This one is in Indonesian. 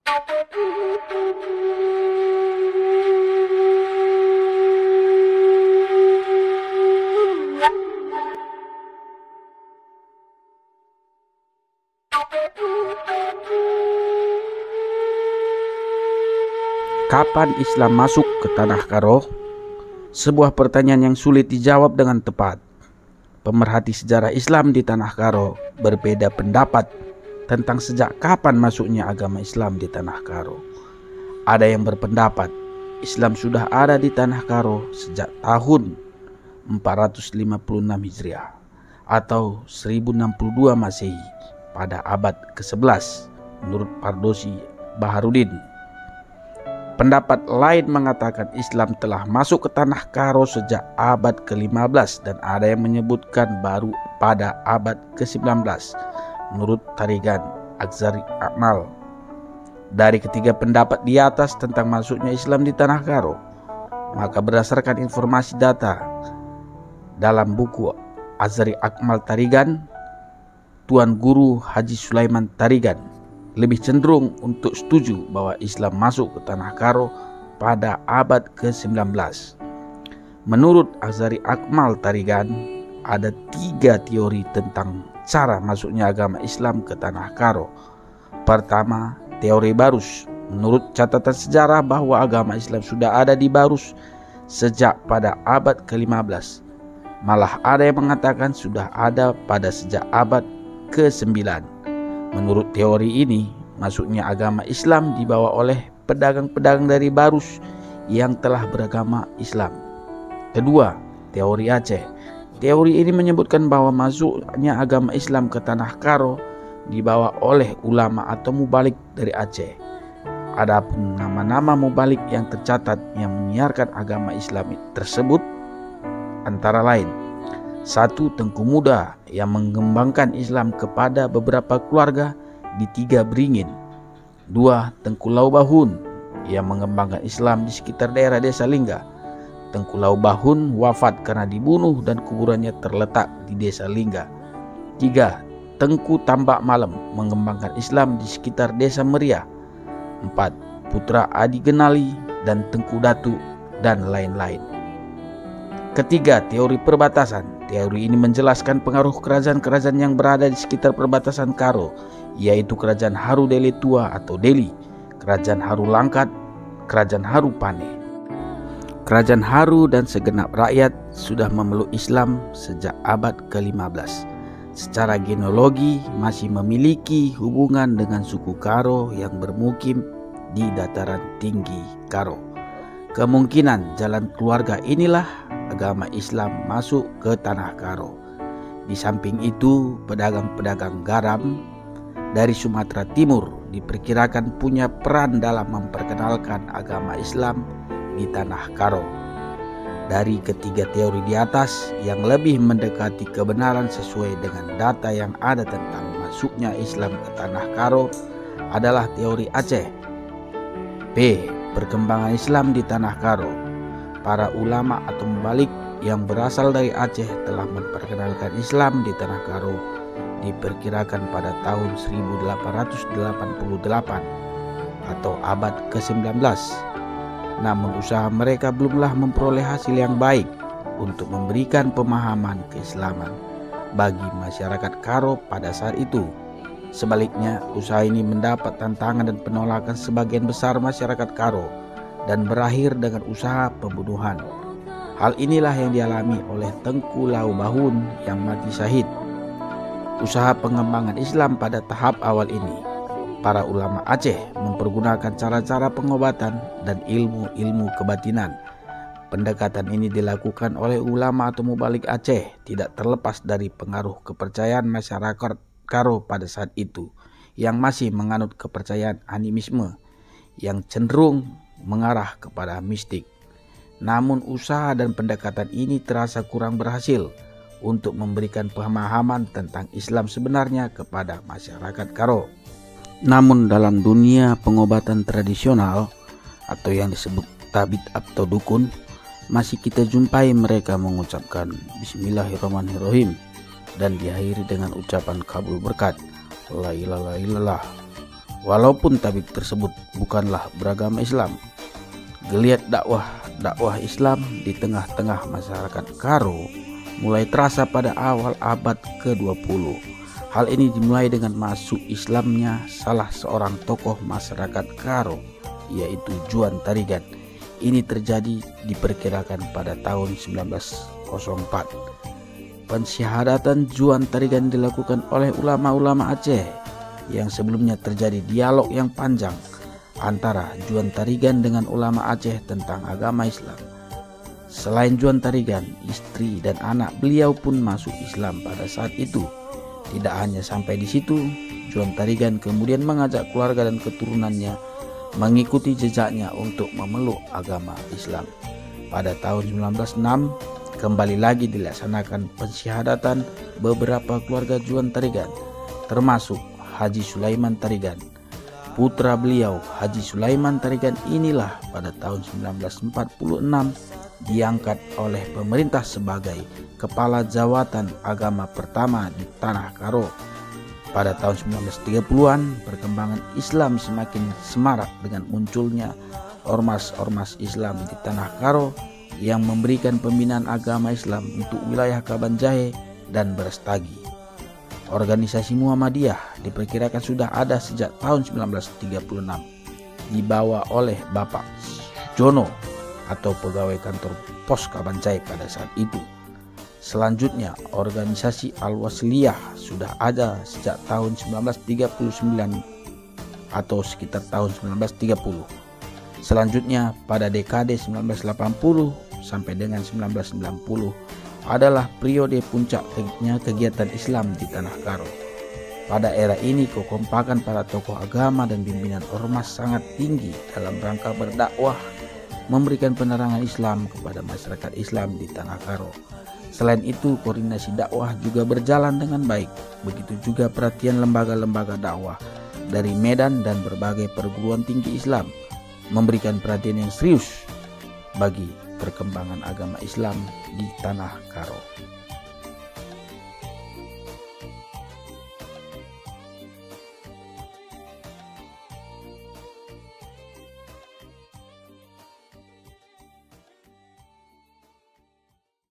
Kapan Islam masuk ke Tanah Karo? Sebuah pertanyaan yang sulit dijawab dengan tepat. Pemerhati sejarah Islam di Tanah Karo berbeda pendapat tentang sejak kapan masuknya agama Islam di Tanah Karo. Ada yang berpendapat Islam sudah ada di Tanah Karo sejak tahun 456 Hijriah atau 1062 Masehi pada abad ke-11 menurut Pardosi Baharudin. Pendapat lain mengatakan Islam telah masuk ke Tanah Karo sejak abad ke-15 dan ada yang menyebutkan baru pada abad ke-19 menurut Tarigan Azhari Akmal. Dari ketiga pendapat di atas tentang masuknya Islam di Tanah Karo, maka berdasarkan informasi data dalam buku Azhari Akmal Tarigan, Tuan Guru Haji Sulaiman Tarigan lebih cenderung untuk setuju bahwa Islam masuk ke Tanah Karo pada abad ke-19. Menurut Azhari Akmal Tarigan, ada 3 teori tentang cara masuknya agama Islam ke Tanah Karo. Pertama, teori Barus. Menurut catatan sejarah bahwa agama Islam sudah ada di Barus sejak pada abad ke-15. Malah ada yang mengatakan sudah ada pada sejak abad ke-9. Menurut teori ini, masuknya agama Islam dibawa oleh pedagang-pedagang dari Barus yang telah beragama Islam. Kedua, teori Aceh. Teori ini menyebutkan bahwa masuknya agama Islam ke Tanah Karo dibawa oleh ulama atau mubalik dari Aceh. Adapun nama-nama mubalik yang tercatat yang menyiarkan agama Islam tersebut antara lain: 1. Tengku Muda yang mengembangkan Islam kepada beberapa keluarga di 3 beringin. 2. Tengku Lau Bahun yang mengembangkan Islam di sekitar daerah Desa Lingga. Tengku Lau Bahun wafat karena dibunuh dan kuburannya terletak di Desa Lingga. 3. Tengku Tambak Malam mengembangkan Islam di sekitar Desa Meriah. 4. Putra Adi Genali dan Tengku Datu dan lain-lain. Ketiga, teori perbatasan. Teori ini menjelaskan pengaruh kerajaan-kerajaan yang berada di sekitar perbatasan Karo, yaitu Kerajaan Haru Deli Tua atau Deli, Kerajaan Haru Langkat, Kerajaan Haru Pane. Kerajaan Haru dan segenap rakyat sudah memeluk Islam sejak abad ke-15. Secara genealogi masih memiliki hubungan dengan suku Karo yang bermukim di dataran tinggi Karo. Kemungkinan jalan keluarga inilah agama Islam masuk ke Tanah Karo. Di samping itu, pedagang-pedagang garam dari Sumatera Timur diperkirakan punya peran dalam memperkenalkan agama Islam di Tanah Karo. Dari ketiga teori di atas, yang lebih mendekati kebenaran sesuai dengan data yang ada tentang masuknya Islam ke Tanah Karo adalah teori Aceh. B. Perkembangan Islam di Tanah Karo. Para ulama atau mubalik yang berasal dari Aceh telah memperkenalkan Islam di Tanah Karo diperkirakan pada tahun 1888 atau abad ke-19. Namun usaha mereka belumlah memperoleh hasil yang baik untuk memberikan pemahaman keislaman bagi masyarakat Karo pada saat itu. Sebaliknya, usaha ini mendapat tantangan dan penolakan sebagian besar masyarakat Karo dan berakhir dengan usaha pembunuhan. Hal inilah yang dialami oleh Tengku Lau Bahun yang mati syahid. Usaha pengembangan Islam pada tahap awal ini, para ulama Aceh mempergunakan cara-cara pengobatan dan ilmu-ilmu kebatinan. Pendekatan ini dilakukan oleh ulama atau mubalik Aceh tidak terlepas dari pengaruh kepercayaan masyarakat Karo pada saat itu yang masih menganut kepercayaan animisme yang cenderung mengarah kepada mistik. Namun usaha dan pendekatan ini terasa kurang berhasil untuk memberikan pemahaman tentang Islam sebenarnya kepada masyarakat Karo. Namun dalam dunia pengobatan tradisional atau yang disebut tabib atau dukun, masih kita jumpai mereka mengucapkan Bismillahirrahmanirrahim dan diakhiri dengan ucapan kabul berkat La ilaha illallah Walaupun tabib tersebut bukanlah beragama Islam, geliat dakwah Islam di tengah-tengah masyarakat Karo mulai terasa pada awal abad ke-20. Hal ini dimulai dengan masuk Islamnya salah seorang tokoh masyarakat Karo, yaitu Juan Tarigan. Ini terjadi diperkirakan pada tahun 1904. Pensyahadatan Juan Tarigan dilakukan oleh ulama-ulama Aceh yang sebelumnya terjadi dialog yang panjang antara Juan Tarigan dengan ulama Aceh tentang agama Islam. Selain Juan Tarigan, istri dan anak beliau pun masuk Islam pada saat itu. Tidak hanya sampai di situ, Juan Tarigan kemudian mengajak keluarga dan keturunannya mengikuti jejaknya untuk memeluk agama Islam. Pada tahun 1906, kembali lagi dilaksanakan pensyahadatan beberapa keluarga Juan Tarigan, termasuk Haji Sulaiman Tarigan. Putra beliau, Haji Sulaiman Tarigan inilah pada tahun 1946 diangkat oleh pemerintah sebagai kepala jawatan agama pertama di Tanah Karo. Pada tahun 1930-an, perkembangan Islam semakin semarak dengan munculnya ormas-ormas Islam di Tanah Karo yang memberikan pembinaan agama Islam untuk wilayah Kabanjahe dan Brastagi. Organisasi Muhammadiyah diperkirakan sudah ada sejak tahun 1936, dibawa oleh Bapak Jono atau pegawai kantor pos Kabanjahe pada saat itu. Selanjutnya, organisasi Al-Wasliyah sudah ada sejak tahun 1939 atau sekitar tahun 1930. Selanjutnya, pada dekade 1980 sampai dengan 1990 adalah periode puncaknya kegiatan Islam di Tanah Karo. Pada era ini, kekompakan para tokoh agama dan pimpinan ormas sangat tinggi dalam rangka berdakwah, memberikan penerangan Islam kepada masyarakat Islam di Tanah Karo. Selain itu, koordinasi dakwah juga berjalan dengan baik. Begitu juga perhatian lembaga-lembaga dakwah dari Medan dan berbagai perguruan tinggi Islam memberikan perhatian yang serius bagi perkembangan agama Islam di Tanah Karo.